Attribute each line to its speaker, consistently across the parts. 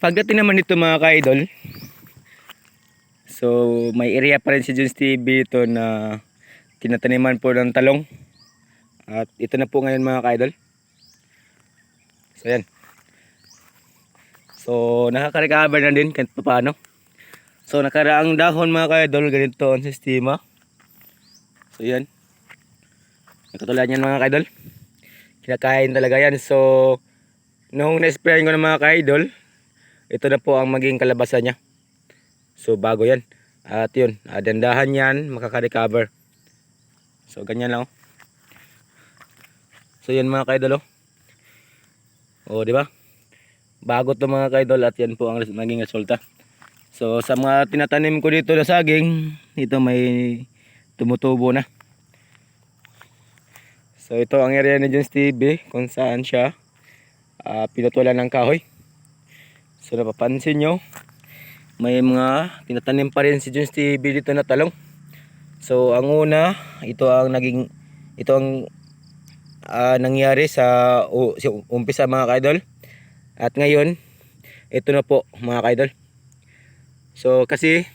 Speaker 1: Pagdating naman dito mga ka-idol, so may area pa rin si Jones TV ito na tinataniman po ng talong. At ito na po ngayon mga ka-idol. So yan. So nakaka-recover na din kahit paano. So nakaraang dahon mga ka-idol, ganito ang sistema. So yan. Nakatulad yan mga ka-idol. Kinakain talaga yan. So nung na-sprayan ko ng mga ka-idol, ito na po ang maging kalabasan niya. So bago yan. At yun, dandahan yan, makaka-recover. So ganyan lang. So yan mga ka-idol. O di ba? Bago to mga ka-idol at yan po ang maging resulta. So sa mga tinatanim ko dito na saging, ito may tumutubo na. So ito ang area ni Jones TV kung saan siya pinutulan ng kahoy. So napapansin nyo, may mga tinatanim pa rin si Jones TV dito na talong. So ang una, ito ang nangyari sa umpisa mga ka-idol. At ngayon, ito na po mga ka-idol. So kasi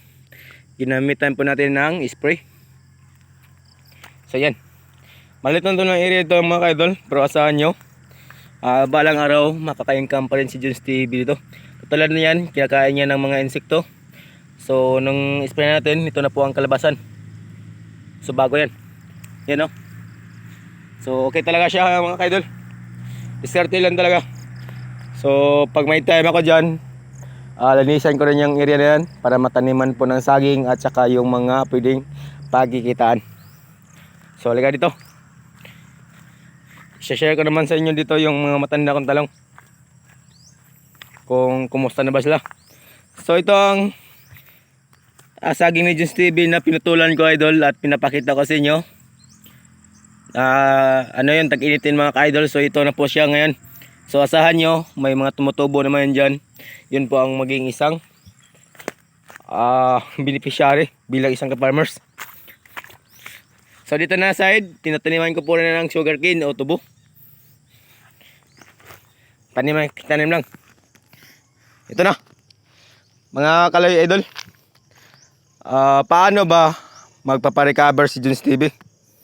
Speaker 1: ginamitan po natin ng spray. So yan. Malit na ito ng area ito mga ka-idol. Pero asahan nyo, balang araw makaka-income pa rin si Jones TV dito. Tulad na yan, kinakain niya ng mga insekto. So nung spray natin, ito na po ang kalabasan. So bago yan. Yan o. So okay talaga siya mga ka-idol. Diskarte lang talaga. So pag may time ako dyan, linisan ko rin yung area na yan para mataniman po ng saging at saka yung mga pwedeng pagkikitaan. So halika dito. I-share ko naman sa inyo dito yung mga matanda kong talong, kung kumusta na ba sila. So ito ang saging ni Jones TV na pinutulan ko idol at pinapakita ko sa inyo. Ano yun, tag-initin mga ka-idol. So ito na po siya ngayon. So asahan nyo, may mga tumutubo naman dyan. Yun po ang maging isang beneficiary bilang isang ka-farmers. So dito na side, tinataniman ko po na ng sugarcane o tubo. Tanim lang. Ito na mga kaloy idol. Paano ba magpaparecover si Jones TV?